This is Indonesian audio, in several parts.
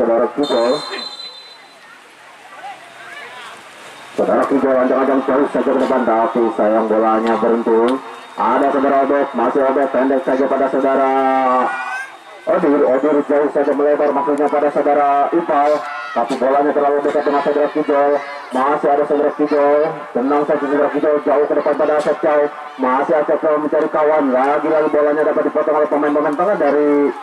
saudara Kijol. Saudara Kijol ancang-ancang jauh saja ke depan, tapi sayang bolanya beruntung. Ada saudara Obet, masih Obet, pendek saja pada saudara Odir jauh saja melebar maksudnya pada saudara Ipal, tapi bolanya terlalu dekat dengan saudara Kijol. Masih ada saudara Kijol, tenang saja saudara Kijol, jauh ke depan pada Asep Chow. Masih Asep Chow mencari kawan, lagi-lagi bolanya dapat dipotong oleh pemain-pemain tengah dari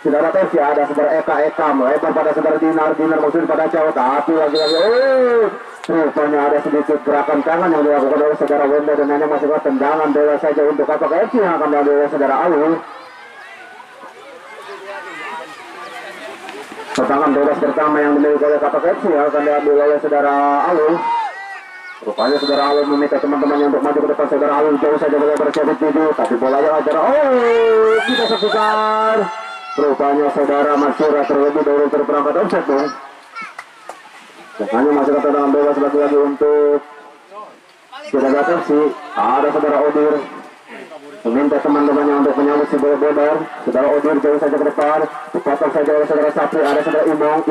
saudara Persi. Ada saudara Eka melebar pada saudara Dinar maksudnya pada Chow, tapi lagi-lagi rupanya ada sedikit gerakan tangan yang dilakukan oleh saudara Wenda dan hanya masih tendangan bola saja untuk Kapak FC yang akan diambil oleh saudara Alul. Tendangan bebas pertama yang dimiliki oleh Kapak FC yang akan diambil oleh saudara Alul. Rupanya saudara Alul meminta teman-temannya untuk maju ke depan. Saudara Alul jauh saja melebar cabut tujuh, tapi bolanya saudara kita saksikan. Rupanya saudara Masyura terlebih dahulu terperangkat offset dong. Hanya masih tendangan bebas lagi-lagi untuk saudara Persi. Ada saudara Odir meminta teman-temannya untuk menyambut si bola bodar. Saudara Odir jauh saja ke depan, dipotong saja oleh saudara Sapri. Ada saudara Imong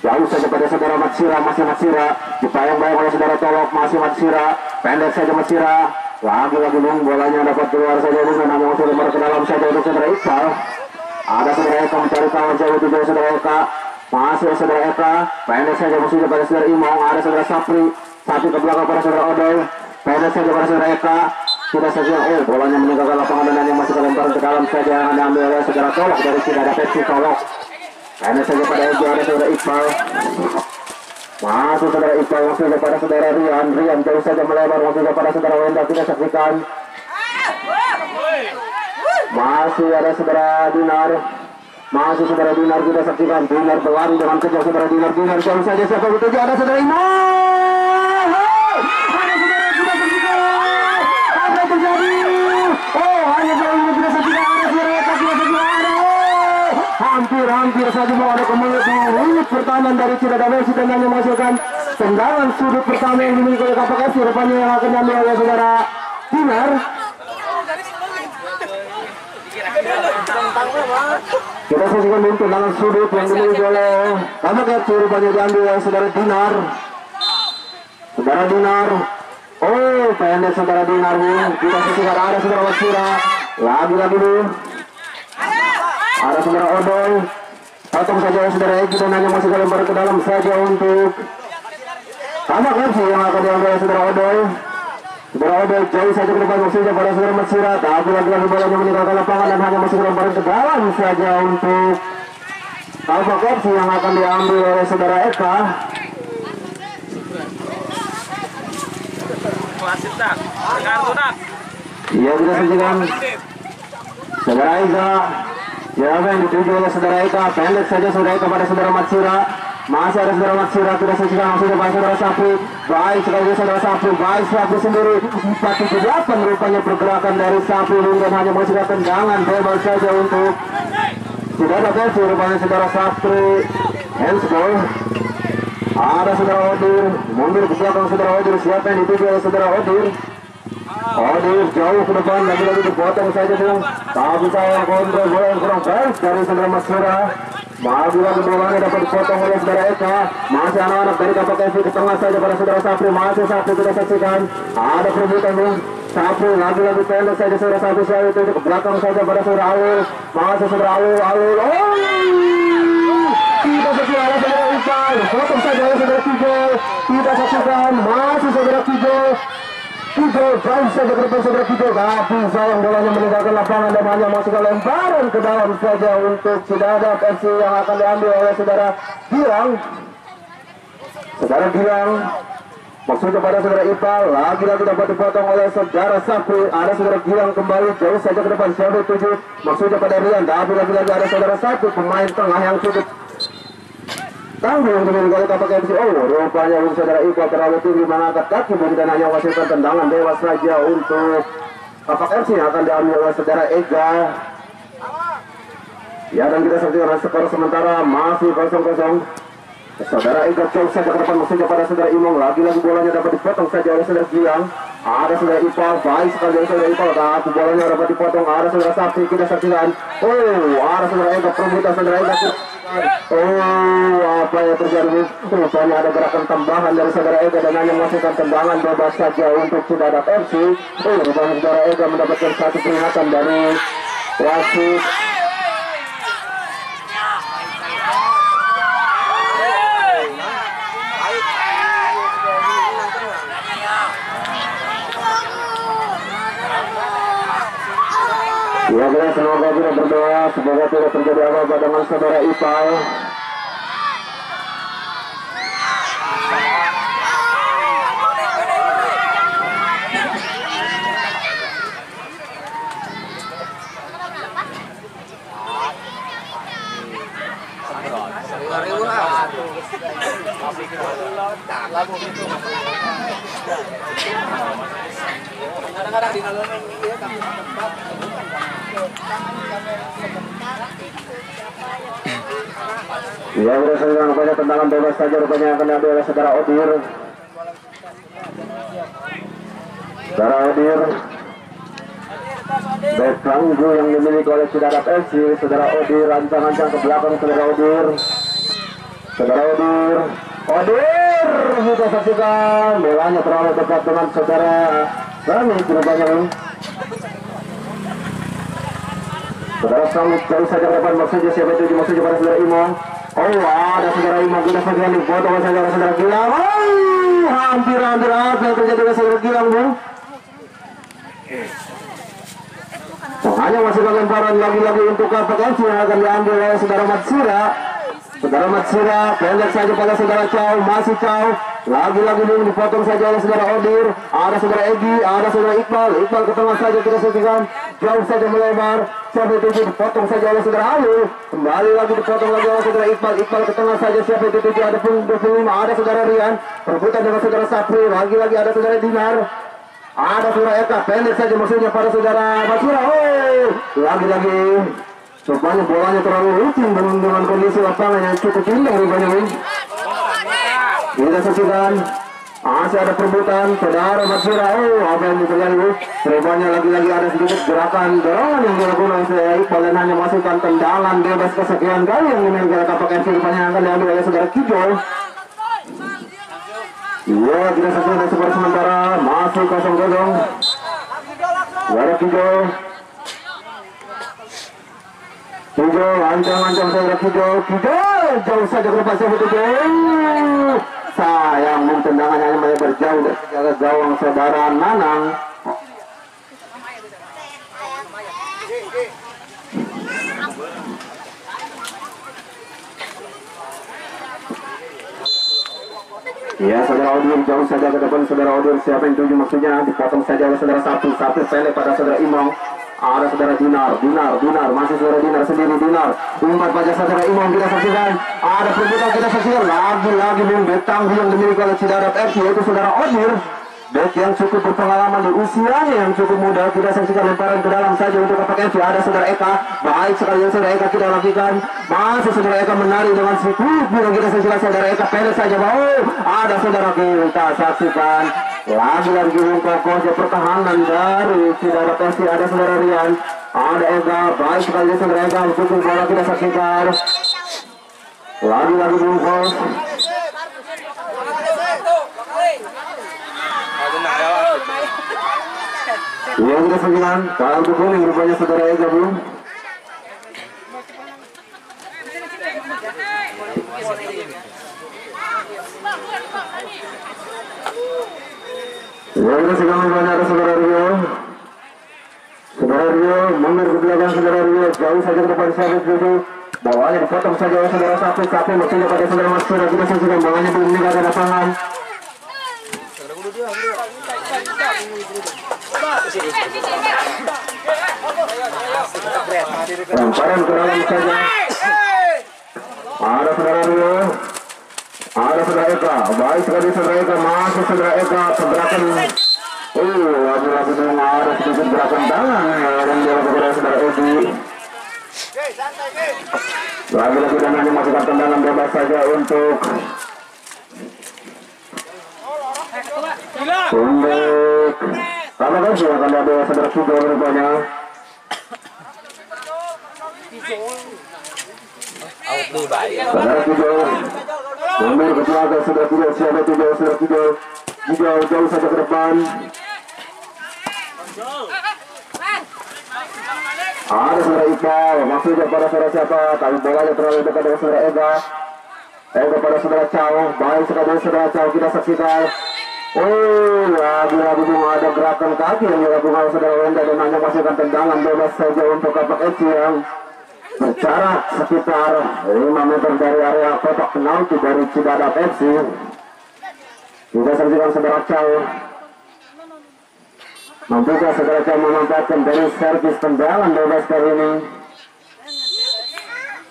jauh saja pada saudara Matsira, masih Matsira dipayang-bayang oleh saudara Tolok, masih Matsira, pendek saja Matsira. Lagi-lagi bolanya dapat keluar saja dengan hanya masih lembar ke dalam saja untuk saudara Iqbal. Ada saudara Eka mencari kawan jauh itu dari saudara Eka. Masih saudara Eka, pendek saja musuhnya pada saudara Imong. Ada saudara Sapri ke belakang pada saudara Odoy, pendek saja pada saudara Eka. Sudah saja, bolanya meninggalkan lapangan dan yang masih kelemparan ke dalam saja yang diambil oleh saudara Tolok dari saudara Persi Tolok. Pendek saja pada Eki, ada saudara Iqbal. Masih saudara Iqbal maksudnya pada saudara Rian jauh saja melebar maksudnya pada saudara Wenda, kita saksikan. Masih ada saudara Dinar. Masih saudara Dinar, kita saksikan. Dinar berlari dengan kejar saudara Dinar jauh saja siapa betul ada saudara Imam. Ada saudara, kita saksikan. Apa terjadi? Hanya saudara ini kita saksikan. Ada saudara Eka, kita saksikan. Hampir saja mau ada menit pertahanan dari Cidada Messi dan hanya menghasilkan tendangan sudut pertama yang dimiliki oleh Kapak FC. Rupanya yang akan diambil oleh saudara Dinar. Kita saksikan dulu tendangan sudut yang dimiliki oleh Kapak FC, rupanya diambil oleh saudara Dinar. Saudara Dinar, pendek saudara Dinar. Kita saksikan ada saudara Wasira, lagi dulu. Ada saudara Odoy, potong saja oleh saudara Eki dan hanya masih lempar ke dalam saja untuk Kapak FC yang akan diambil oleh saudara Odoy. Saudara Odoy jauh saja ke depan maksudnya pada saudara Matsira, tapi lagi-lagi bolanya meninggalkan lapangan dan hanya masih lempar ke dalam saja untuk Kapak FC yang akan diambil oleh saudara Eka. Iya, kita saksikan saudara Eka. Siapa yang dituju oleh saudara Eka, pendek saja saudara Eka pada saudara Matsira. Masih ada saudara Matsira, kita saksikan maksudnya pada saudara Sapri. Baik sekali saudara Sapri, baik Sapri sendiri. 478 rupanya pergerakan dari Sapri dan hanya masih ada tendangan bebas saja untuk saudara Persi. Rupanya saudara Sapri handsball. Ada saudara Odir, mundur ke belakang saudara Odir. Siapa yang dituju oleh saudara Odir? Odir jauh ke depan, lagi-lagi dipotong saja dengan tapi saya kontrol bola yang kurang baik dari saudara Matsira. Lagi-lagi bolanya dapat dipotong oleh saudara Eka. Masih anak-anak dari Kapak FC ke tengah saja pada saudara Sapri. Masih Sapri kita saksikan. Ada perebutan nih. Sapri lagi-lagi pendek saja saudara Sapri selalu itu ke belakang saja pada saudara Alul. Masih saudara Alul. Kita saksikan oleh saudara Iqbal. Potong saja oleh saudara Kijol. Kita saksikan masih saudara Kijol. Kijol jauh saja ke depan saudara Kijol, tapi sayang bolanya meninggalkan lapangan dan hanya masuk ke lemparan ke dalam saja untuk Cidada FC yang akan diambil oleh saudara Gilang. Saudara Gilang maksudnya pada saudara Ipal, lagi-lagi dapat dipotong oleh saudara Sapri. Ada saudara Gilang kembali jauh saja ke depan saudara 7 maksudnya pada Rian, tapi lagi-lagi ada saudara Sapri pemain tengah yang cukup tangguh untuk meninggalkan Kapak FC. Rupanya untuk saudara Iqbal terlalu tinggi mengangkat kaki dan hanya menghasilkan tendangan bebas saja untuk Kapak FC yang akan diambil oleh saudara Ega. Ya, dan kita saksikan skor sementara masih 0-0. Saudara Ega jauh saja ke depan maksudnya pada saudara Imong. Lagi-lagi bolanya dapat dipotong saja oleh saudara Gilang. Ada saudara Ipal, baik sekali dari saudara Ipal, tapi bolanya dapat dipotong. Ada saudara Sapri, kita saksikan. Ada saudara Ega, perebutan saudara Ega. apa yang terjadi? Rupanya ada gerakan tambahan dari saudara Ega dan hanya memasukkan tendangan bebas saja untuk Cibadak FC. Rupanya saudara Ega mendapatkan satu peringatan dari wasit. Ya, semoga kita berdoa semoga tidak terjadi apa-apa dengan saudara Ipal. Ya, berdasarkan rupanya tendangan bebas saja rupanya akan diambil oleh saudara Odir. Saudara Odir, back tangguh yang dimiliki oleh Cibadak FC. Saudara Odir rancang-rancang ke belakang saudara Odir. Saudara Odir, Odir kita saksikan bolanya terlalu dekat dengan saudara Sami rupanya. Saudara Sami jauh saja ke depan, maksudnya siapa itu? Maksudnya pada saudara Imo. Oh, ada saudara Imo, kita saja foto saja saudara Gilang. Hampir apa yang terjadi dengan saudara Gilang, Bu? Hanya masukkan lemparan lagi-lagi untuk KPKC yang akan diambil oleh saudara Matsira. Saudara Matsira pendek saja pada saudara Chow, masih Chow. Lagi-lagi belum dipotong saja oleh saudara Odir. Ada saudara Egi, ada saudara Iqbal. Iqbal ke tengah saja kita saksikan. Jauh saja melebar. Siapa itu dipotong saja oleh saudara Alu. Kembali lagi dipotong lagi oleh saudara Iqbal. Iqbal ke tengah saja. Siapa itu ada pun 25. Ada saudara Rian. Perebutan dengan saudara Sapri. Lagi-lagi ada saudara Dinar. Ada saudara Eka. Pendek saja maksudnya pada saudara Matsira. Oh, lagi-lagi. Rupanya bolanya terlalu licin dengan kondisi lapangan yang cukup indah rupanya. Kita saksikan masih ada perebutan saudara Matsira. Oh, apa yang terjadi? Rupanya lagi-lagi ada sedikit gerakan dorongan yang dilakukan oleh Iqbal dan hanya masukkan tendangan bebas kesekian kali yang dimiliki oleh KPKC rupanya akan diambil oleh saudara Kijo. Iya, kita saksikan skor sementara masih 0-0. Saudara Kijo. Kijo, ancang-ancang saudara Kijo. Kijo, jauh saja ke depan siapa Kijo. Sayang, tendangannya hanya melebar jauh dari jaga gawang saudara Nanang. Ya, saudara Odir jauh saja ke depan saudara Odir. Siapa yang tuju maksudnya dipotong saja oleh saudara Sapri pendek pada saudara Imong. Ada saudara Dinar, masih saudara Dinar sendiri, Dinar umpat pada saudara Imam kita saksikan. Ada perebutan kita saksikan, lagi-lagi bek tangguh yang dimiliki oleh Cibadak FC yaitu saudara Odir. Bek yang cukup berpengalaman di usianya yang cukup muda. Kita saksikan lemparan ke dalam saja untuk KPKC. Ada saudara Eka, baik sekali yang saudara Eka kita lakukan. Masih saudara Eka menari dengan sikut yang kita saksikan saudara Eka pendek saja. Oh, ada saudara kita saksikan. Lagi-lagi kokohnya pertahanan dari Cibadak FC. Ada saudara Rian, ada Ega, baik sekali saudara Ega cukup bola kita saksikan. Lagi-lagi bungkus. Ya, kita saksikan kartu kuning rupanya saudara Ega belum. Ya, kita saksikan rupanya ada saudara Rio. Saudara Rio mundur ke belakang saudara Rio, jauh saja ke depan sahabat Rio. Bawahnya dipotong saja oleh saudara Sapi maksudnya pada saudara Matsira. Kita saksikan bawahnya belum meninggalkan lapangan. Lemparan ke dalam saja. Ada saudara Rio, ada saudara Eka, baik sekali saudara Eka, masuk saudara Eka pergerakan. Lagi-lagi dengan ada sedikit gerakan tangan yang dilakukan oleh saudara Edi. Lagi-lagi dan hanya masukkan tendangan bebas saja untuk KPKC akan ada saudara Kijo rupanya. Saudara Kijo Nomor kedua sudah tidak siapa sudah tidak jauh saja ke depan. Ada saudara Iqbal, maksudnya pada saudara siapa? Tapi bolanya terlalu dekat dengan saudara Ega. Ega pada saudara Chow, baik sekali saudara Chow kita saksikan. Oh, lagi-lagi ada gerakan kaki yang dilakukan saudara Wenda dan hanya masukkan tendangan bebas saja untuk Kapak FC yang berjarak sekitar 5 meter dari area kotak penalti dari Cibadak FC. Kita saksikan saudara Chow. Mampukah saudara Chow memanfaatkan dari servis tendangan bebas kali ini?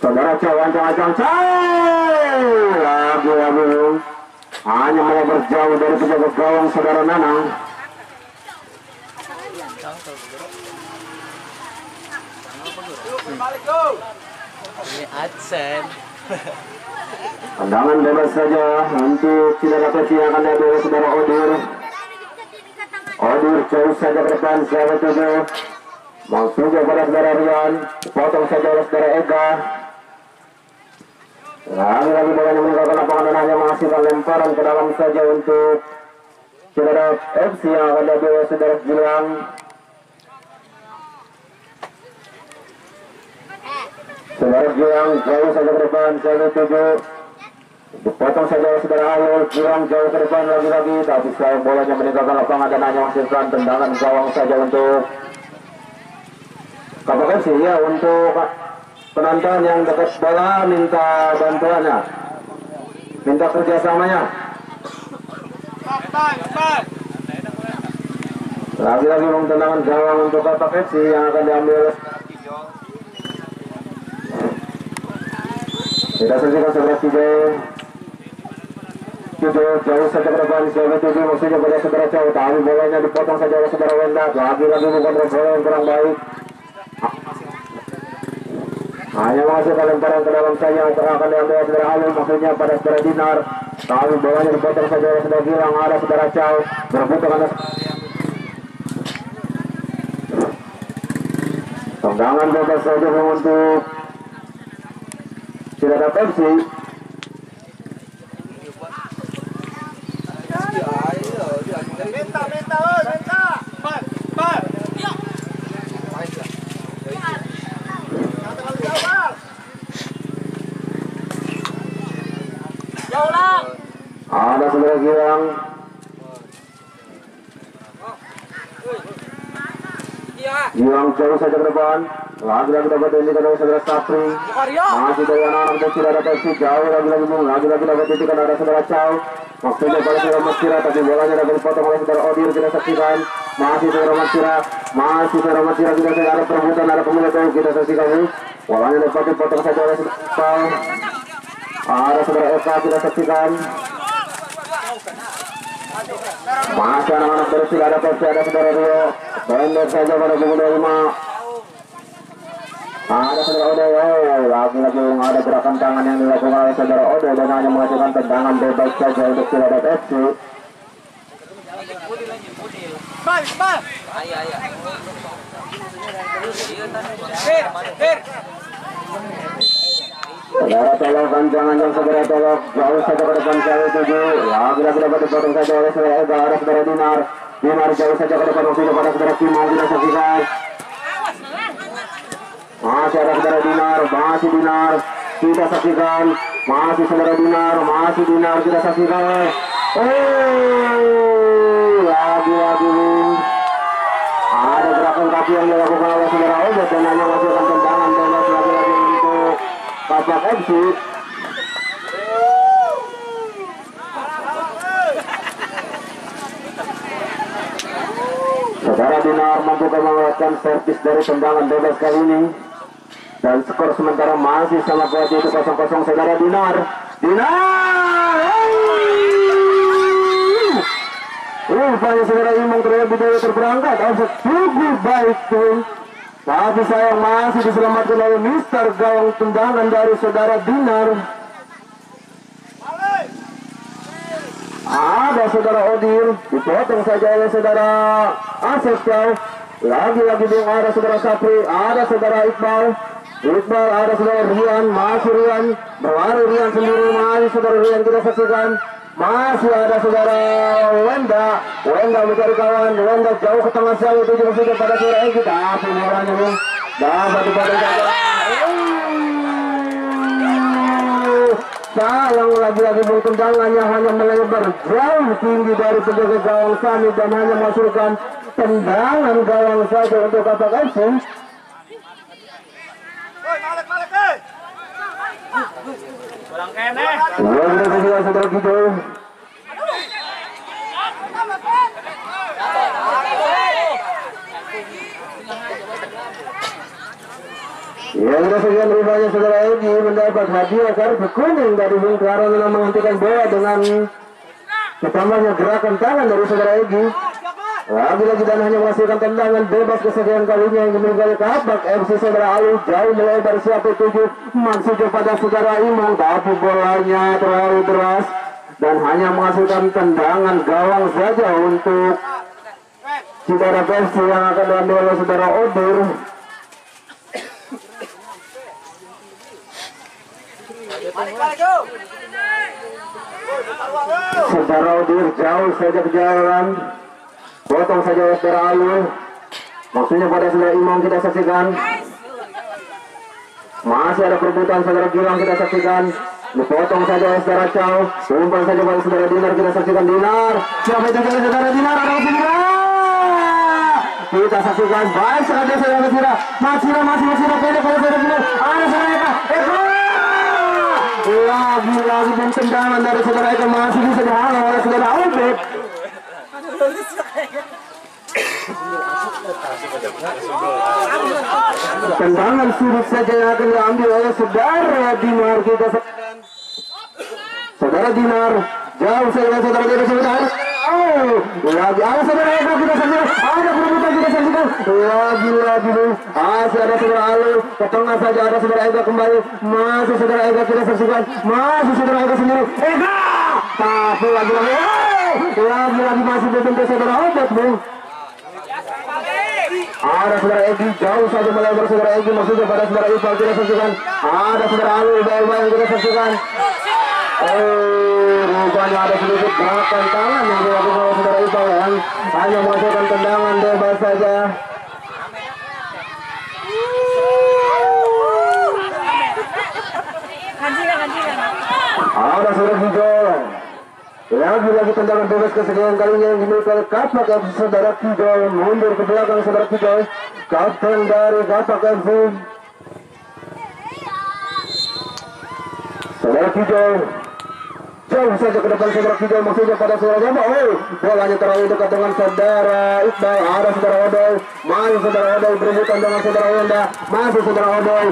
Saudara Chow ancang-ancang lagi-lagi hanya mau berjauh dari penjaga gawang saudara Nanang. Ini adsen. Tendangan bebas saja untuk Cibadak FC yang akan diambil saudara Odir. Odir jauh saja ke depan, sahabat tujuh. Maksudnya pada saudara Rian, potong saja oleh saudara Ega. Lagi-lagi bolanya meninggalkan lapangan dan hanya menghasilkan lemparan ke dalam saja untuk Cibadak FC yang akan diambil oleh saudara Gilang. Saudara Gilang jauh saja ke depan, sahabat tujuh. Dipotong saja oleh saudara Ayul, Gilang jauh ke depan lagi-lagi, tapi sayang bolanya meninggalkan lapangan dan hanya menghasilkan tendangan gawang saja untuk Kapak FC. Ya, untuk penonton yang dekat bola minta bantuannya, minta kerjasamanya. Lagi-lagi tendangan gawang untuk Kapak FC yang akan diambil. Kita saksikan saudara jauh saja ke depan, sahabat tujuh maksudnya pada saudara Chow, tapi bolanya dipotong saja oleh saudara Wenda. Lagi-lagi bukan bola yang kurang baik, hanya menghasilkan lemparan ke dalam saja yang akan diambil oleh saudara Alun, maksudnya pada saudara Dinar, tapi bolanya dipotong saja oleh saudara Gilang. Ada saudara Chow berebut dengan tendangan bebas saja untuk Cibadak FC. Ada saudara Gilang. Gilang jauh saja ke depan. Lagi-lagi dapat dihentikan oleh saudara Sapri. Masih dari anak-anak dari Cibadak FC jauh lagi-lagi dapat dihentikan ada saudara Chow. Maksudnya pada saudara Matsira, tapi bolanya dapat dipotong oleh saudara Odir. Kita saksikan masih saudara Matsira kita saksikan ada perebutan, ada pemilihan kita saksikan. Bolanya dapat dipotong saja oleh saudara Chow. Ada saudara Eka kita saksikan. Masih anak-anak dari Cibadak FC ada saudara Rio. Pendek saja pada pukul 25. Ada saudara Odo, lagi-lagi ada gerakan tangan yang dilakukan oleh saudara Odo dan hanya menghasilkan tendangan bebas saja untuk Cibadak FC. Saudara tolong jangan saudara tolong jauh saja ke depan saya tujuh. Lagi-lagi dapat dipotong saja oleh saudara Ega. Ada saudara Dinar jauh saja ke depan waktu pada saudara Kimau kita saksikan. Masih ada saudara Dinar kita saksikan. Masih saudara Dinar kita saksikan. Lagi-lagi ada gerakan kaki yang dilakukan oleh saudara Obet dan hanya menghasilkan tendangan bebas lagi-lagi untuk Kapak FC. Saudara Dinar mampu mengeluarkan servis dari tendangan bebas kali ini. Dan skor sementara masih sama kuat itu 0-0 saudara Dinar. Rupanya saudara Imong terlebih dahulu terperangkat. Cukup baik tuh. Tapi sayang masih diselamatkan oleh Mister gawang tendangan dari saudara Dinar. Ada saudara Odir, dipotong saja oleh saudara Asep Chow. Lagi-lagi ada saudara Sapri, ada saudara Iqbal, ada saudara Rian, masih Rian, berlari Rian sendiri, kembali saudara yang kita saksikan. Masih ada saudara Wenda mencari kawan. Wenda jauh ke tengah sel itu juga sudah pada saudara Egi. Tapi bolanya nih dapat dipakai. Sayang lagi-lagi tendangannya hanya melebar jauh tinggi dari penjaga gawang Sami dan hanya masukkan tendangan gawang saja untuk Kapak FC. Kurang kene. Luar biasa saudara kita. Yang kesekian rupanya saudara Egi mendapat hadiah kartu kuning dari Bung Karo dalam menghentikan bola dengan ditambahnya gerakan tangan dari saudara Egi. Lagi-lagi dan hanya menghasilkan tendangan bebas kesekian kalinya yang dimiliki oleh Kapak FC saudara Alu jauh melebar siapa tuju masuk kepada saudara Imam, tapi bolanya terlalu deras dan hanya menghasilkan tendangan gawang saja untuk saudara FC yang akan diambil oleh saudara Odur. Saudara Odur jauh saja ke jalan. Potong saja saudara Alu. Maksudnya pada saudara Imam kita saksikan. Masih ada perebutan saudara Gilang kita saksikan. Dipotong saja saudara Chow. Umpan saja pada saudara Dinar kita saksikan. Dinar. Siapa itu dari saudara Dinar? Ada Masira. Kita saksikan. Baik sekali saudara Masira. Masira pendek pada saudara Dinar. Ada saudara Eka. Lagi dan tendangan dari saudara Eka masih bisa dihalau oleh saudara Albert. Tendangan sulit saja yang akan diambil oleh saudara Dinar kita. Saudara Dinar jauh saja saudara Dinar sebentar. Lagi ada saudara Eka kita saksikan. Ada perebutan kita saksikan. Lagi masih ada saudara Alu. Ke tengah saja ada saudara Eka kembali. Masih saudara Eka kita saksikan. Masih saudara Eka sendiri. Eka. Tapi lagi masih berbentuk saudara Obat bung. Ada saudara Egi jauh saja melebar saudara Egi maksudnya pada saudara Iqbal kita saksikan. Ada saudara Alu yang kita saksikan. Rupanya ada sedikit gerakan tangan yang dilakukan oleh saudara Iqbal yang hanya menghasilkan tendangan bebas saja. Ada saudara Kijol. Lagi tendangan bebas kesekian kalinya yang dimiliki oleh Kapak FC saudara Kijol. Mundur ke belakang saudara Kijol. Kapten dari Kapak FC saudara Kijol. Jauh saja ke depan saudara Kijol maksudnya pada saudara Jamba. Bolanya terlalu dekat dengan saudara Iqbal. Ada saudara Odoy. Masih saudara Odoy berebutan dengan saudara Wenda. Masih saudara Odoy.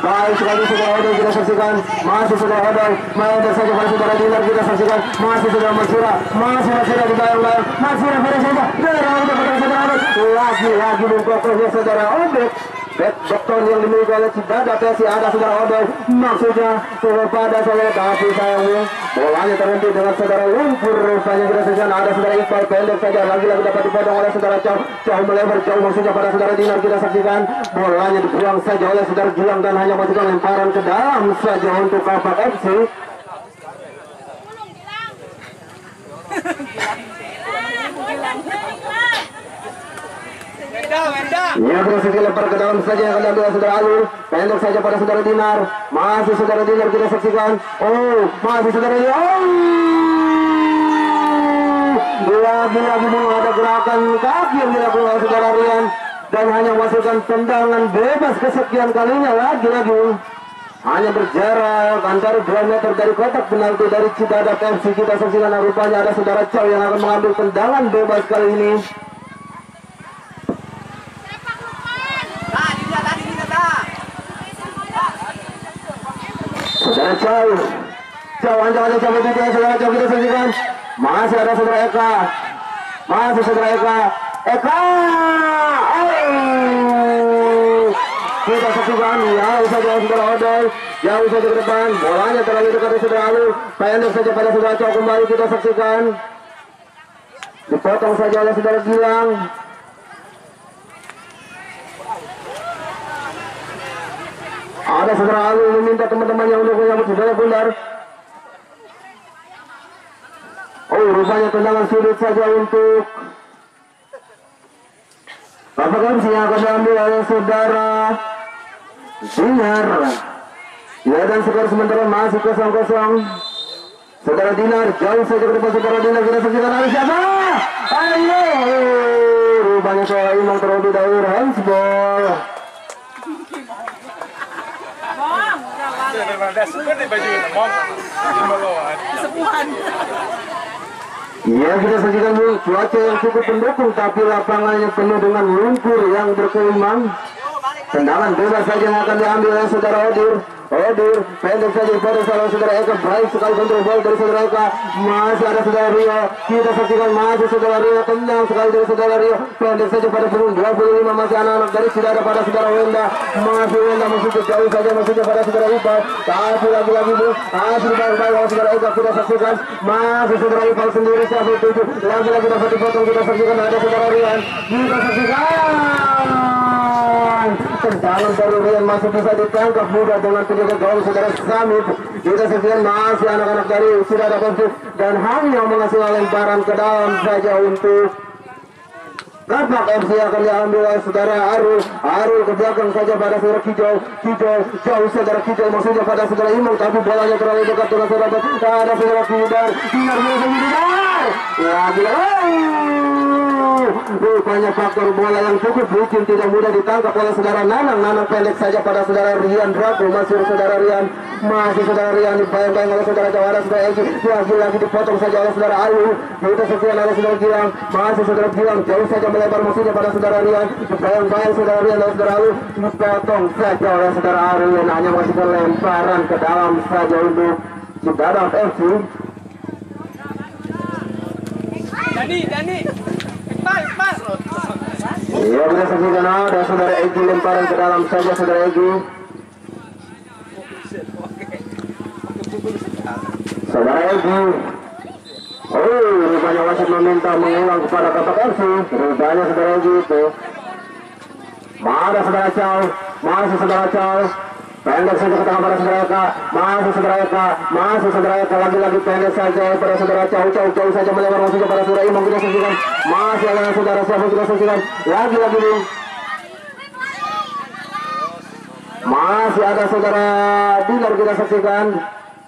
Baik sekali saudara Odoy kita saksikan. Masih saudara Odoy. Main saja pada saudara Dinar kita saksikan. Masih saudara Masira di bayang-bayang. Masira pada saja. Lagi mengkokohnya saudara Odoy. Beton yang dimiliki oleh Cibadak Tesi. Ada saudara Odoy maksudnya kepada saudara, tapi sayangnya bolanya terhenti dengan saudara lumpur. Rupanya kita saksikan ada saudara Iqbal pendek saja lagi-lagi dapat dipotong oleh saudara Chow melebar jauh maksudnya pada saudara Dinar kita saksikan. Bolanya dibuang saja oleh saudara Gilang dan hanya masukkan lemparan ke dalam saja untuk Kapak FC. Ya berhasil dilempar ke dalam saja yang akan diambil saudara Alu. Pendek saja pada saudara Dinar. Masih saudara Dinar kita saksikan. Masih saudara Dinar. Lagi-lagi ada gerakan kaki yang dilakukan oleh saudara Rian dan hanya masukkan tendangan bebas kesekian kalinya. Lagi-lagi hanya berjarak antara 2 meter dari kotak penalti dari Cibadak FC kita saksikan. Rupanya ada saudara Chow yang akan mengambil tendangan bebas kali ini. Saudara Chow ancang cabut itu saudara Chow kita saksikan. Masih ada saudara Eka. Kita saksikan jauh saja saudara Odoy. Jauh saja ke depan. Bolanya terlalu dekat dari saudara Alu. Pendek saja pada saudara Chow kembali kita saksikan. Dipotong saja oleh saudara Gilang. Ada saudara Alu meminta teman-temannya untuk menyambut saudara Bundar. Oh, rupanya tendangan sudut saja untuk Bapak MC yang akan diambil oleh saudara Dinar. Ya, dan skor sementara masih 0-0. Saudara Dinar jauh saja ke depan saudara Dinar. Kita saksikan hari siapa? Ayo, rupanya soal Imam terlebih dahulu handsball. Ya, kita saksikan dulu cuaca yang cukup mendukung, tapi lapangannya penuh dengan lumpur yang berkelimang. Tendangan bebas saja yang akan diambil oleh saudara Odir. Odir pendek saja pada saudara Eka, baik sekali kontrol bola dari saudara Eka. Masih ada saudara Rio, kita saksikan masih saudara Rio, tendang sekali dari saudara Rio, pendek saja pada punggung 25, masih anak-anak dari sudah ada pada saudara Wenda. Masih Wenda masih jauh saja maksudnya pada saudara Ipal, tapi lagi-lagi bu masih dibaik-baik oleh saudara Eka. Kita saksikan masih saudara Ipal sendiri sampai 7, lagi-lagi dapat dipotong. Kita saksikan ada saudara Rian, kita saksikan tendangan dari Rian masih bisa ditangkap mudah dengan penjaga gawang saudara Samit. Kita saksikan masih anak-anak dari sudah ada konflik dan hanya menghasilkan lemparan ke dalam saja untuk Kapak MC akan diambil oleh saudara Arul. Arul ke belakang saja pada saudara Kijau. Kijau jauh saudara Kijau maksudnya pada saudara Imam, tapi bolanya terlalu dekat dengan saudara. Ada saudara Dinar. Dinar bisa Dinar. Lagi. Rupanya faktor bola yang cukup licin tidak mudah ditangkap oleh saudara Nanang. Nanang pendek saja pada saudara Rian Drago. Masih saudara Rian. Masih saudara Rian dibayang-bayang oleh saudara Jawara. Saudara Egi lagi dipotong saja oleh saudara Ayu. Kita saksikan oleh saudara Gilang. Masih saudara Gilang jauh saja melebar maksudnya pada saudara Rian. Dibayang-bayang saudara Rian dan saudara Ayu. Dipotong saja oleh saudara Arian. Hanya masukkan lemparan ke dalam saja untuk saudara FC. Dani. Iya, kita saksikan ada saudara Egi lemparan ke dalam saja saudara Egi. Saudara Egi. Oh, rupanya wasit meminta mengulang kepada Kapak FC. Rupanya saudara Egi itu. Mana saudara Chow? Masih saudara Chow. Pendek saja ke tengah pada saudara Eka. Masih saudara Eka. Masih saudara Eka. Lagi-lagi pendek saja pada saudara Chow. Chow saja melebar maksudnya pada saudara Imam. Kita saksikan. Masih ada saudara siapa kita saksikan. Lagi-lagi nih. Masih ada saudara Dinar kita saksikan.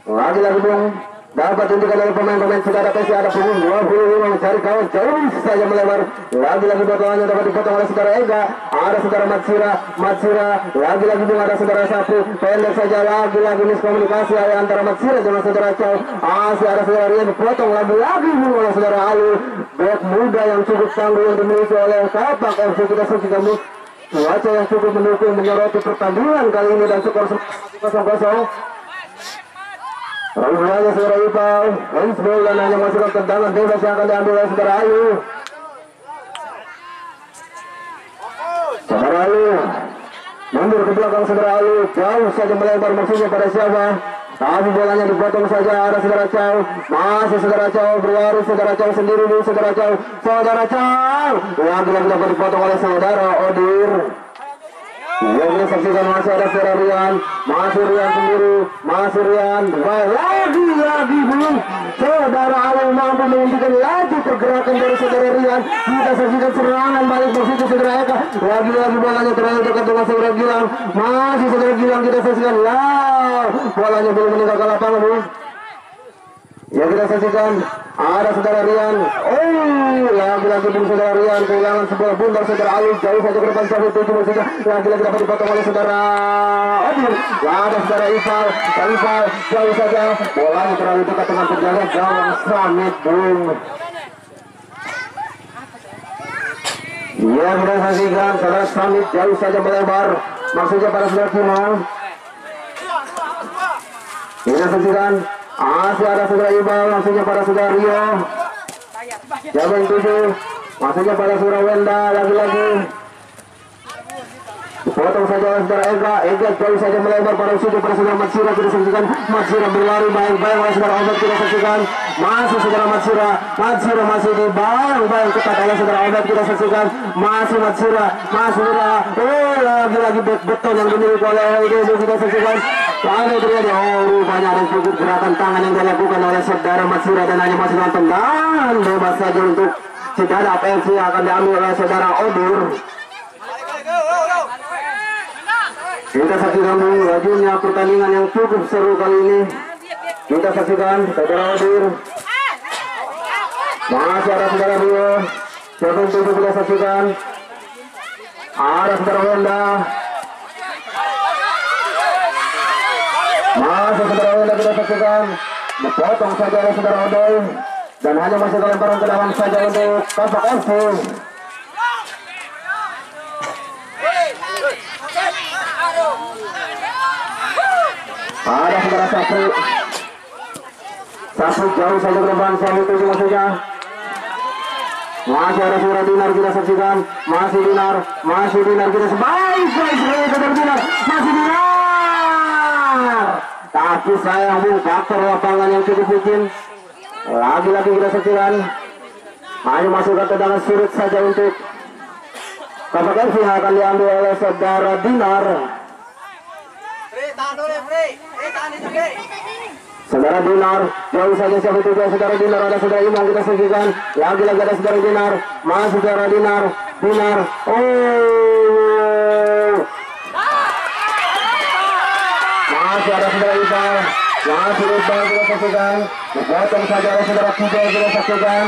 Lagi-lagi dong. Dapat tunjukkan dari pemain-pemain saudara PC ada punggung 25 mencari kawan jauh saja melebar. Lagi-lagi potongannya dapat dipotong oleh saudara Ega. Ada saudara Matsira. Lagi-lagi juga ada saudara Sapu. Pendek saja lagi-lagi miskomunikasi antara Matsira dengan saudara Chow. Masih ada saudara Rian dipotong lagi-lagi oleh saudara Alu. Bek muda yang cukup tangguh yang dimiliki oleh Kapak FC. Kita saksikan cuaca yang cukup mendukung menyoroti pertandingan kali ini dan skor 0-0. Lalu saudara Ipal, handsball dan hanya masukkan tendangan bebas yang akan diambil oleh saudara Ayu. Saudara Ayu mundur ke belakang saudara Ayu, jauh saja melebar maksudnya pada siapa? Tapi bolanya dipotong saja ada saudara Chow. Masih saudara Chow berlari saudara Chow sendiri dulu saudara Chow. Lagi-lagi dapat dipotong oleh saudara Odir. Yang kita saksikan masih ada saudara Rian. Masih Rian sendiri. Masih Rian. Lagi belum. Saudara Ayu mampu menghentikan laju pergerakan dari saudara Rian. Kita saksikan serangan balik bersih saudara Eka. Lagi-lagi bolanya terlalu dekat dengan saudara Gilang. Masih saudara Gilang kita saksikan. Bolanya belum meninggalkan lapangan. Ya kita saksikan ada saudara Rian. Lagi-lagi pun saudara Rian kehilangan sebuah bundar saudara Ayu jauh saja ke depan sampai 7 saja. Lagi-lagi dapat dipotong oleh saudara Odir. Ada saudara Ipal jauh saja. Bolanya terlalu dekat dengan penjaga gawang Samit Bung. Ya kita saksikan saudara Samit jauh saja melebar. Maksudnya pada saudara Kimau. Kita saksikan masih ada saudara Ibal, maksudnya pada saudara Rio. Siapa yang 7? Maksudnya pada saudara Wenda, lagi-lagi. Potong saja oleh saudara Ega jauh saja melebar pada sudut pada saudara Matsira. Kita saksikan Matsira berlari baik-baik oleh saudara Obat. Kita saksikan masih saudara Matsura masih di bayang ketat oleh saudara Odet, kita saksikan masih Matsura lagi beton yang dimiliki oleh ini kita saksikan lalu terjadi rupanya ada sedikit gerakan tangan yang dilakukan oleh saudara Matsura dan hanya masih tendangan bebas saja untuk Cigadap FC akan diambil oleh saudara Odir. Kita saksikan dulu lajunya pertandingan yang cukup seru kali ini. Kita saksikan saudara Odir. Masih ada saudara Rio. Tentu kita saksikan. Ada saudara Honda. Masih saudara Honda kita saksikan. Dipotong saja oleh saudara Odoy. Dan hanya masih lemparan ke dalam saja untuk Kapak FC. Ada saudara Sapri jauh saja ke depan, Sapri itu maksudnya. Masih ada saudara Dinar kita saksikan. Masih Dinar kita sebaik saudara Dinar. Masih Dinar. Tapi sayang faktor lapangan yang cukup licin. Lagi-lagi kita saksikan. Hanya masuk ke tendangan surut saja untuk Kapak FC yang akan diambil oleh saudara Dinar. Saudara Dinar, jauh saja siapa itu saudara Dinar, ada saudara Imam kita saksikan. Lagi-lagi ada saudara Dinar, masih saudara Dinar. Masih ada saudara Iqbal, kita saksikan. Dipotong saja oleh saudara Kijol kita saksikan.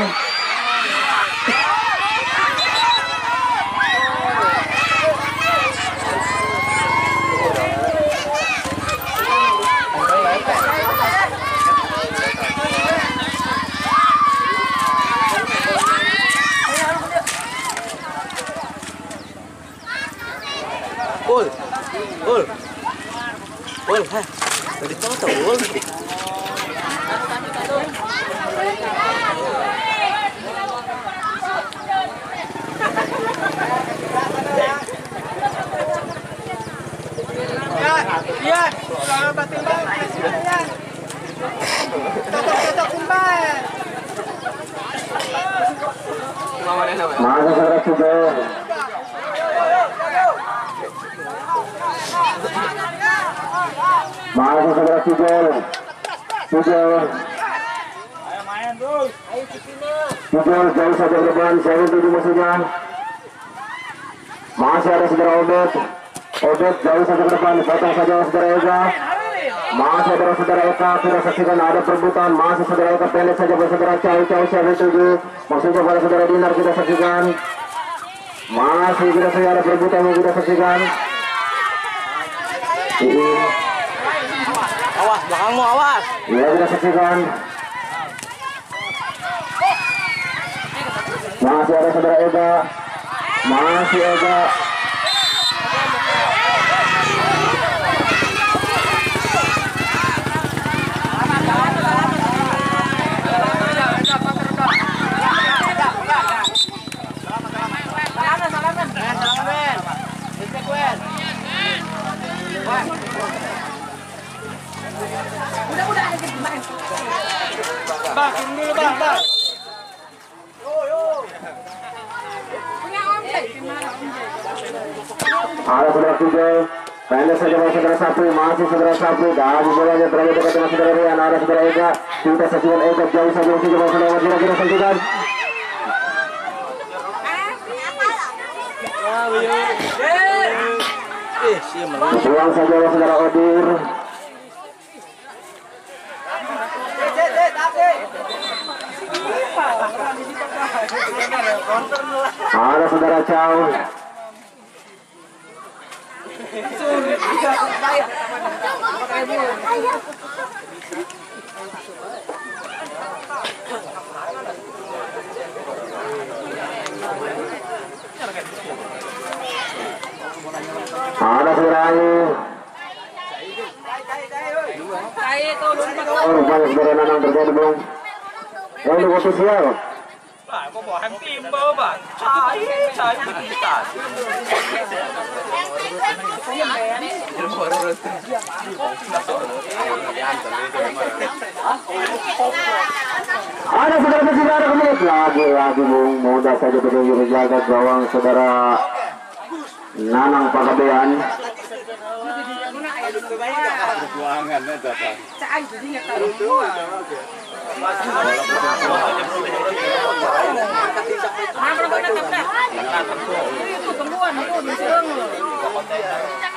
Tadi tahu. Iya, sahabat timbang, ya. Cocok timbang. Masih saudara Kijol. Masih saudara Kijol jauh saja ke depan, saya itu maksudnya. Masih ada saudara Odet jauh saja ke depan, potong saja saudara Ega. Masih ada saudara Eka, kita saksikan ada perebutan. Masih saudara Eka pendek saja pada saudara Cau saya itu maksudnya pada saudara Dinar kita saksikan. Masih kita saja ada perebutan yang kita saksikan. Awas, belakangmu awas. Ya kita saksikan. Masih ada saudara Ega. Masih Ega. Bang, dulu bang. Ada saudara Kijol, pendek saja oleh saudara Sapri, masih saudara Sapri, dan bolanya terlalu dekat dengan saudara Rian. Ada saudara Ega, kita saksikan Ega jauh saja untuk saudara Wajira, kita saksikan. Buang saja oleh saudara Odir. Ada saudara Cau. Ada saudara Ayu. Rupanya saudara Nanang terjadi belum? Yang untuk ofisial. Bạn có bỏ hàng tim mơ bạn. Trái kita. Ada saudara-saudara menit lagi mudah saja petunjuk menjaga gawang saudara Nanang Pakabean. Nah,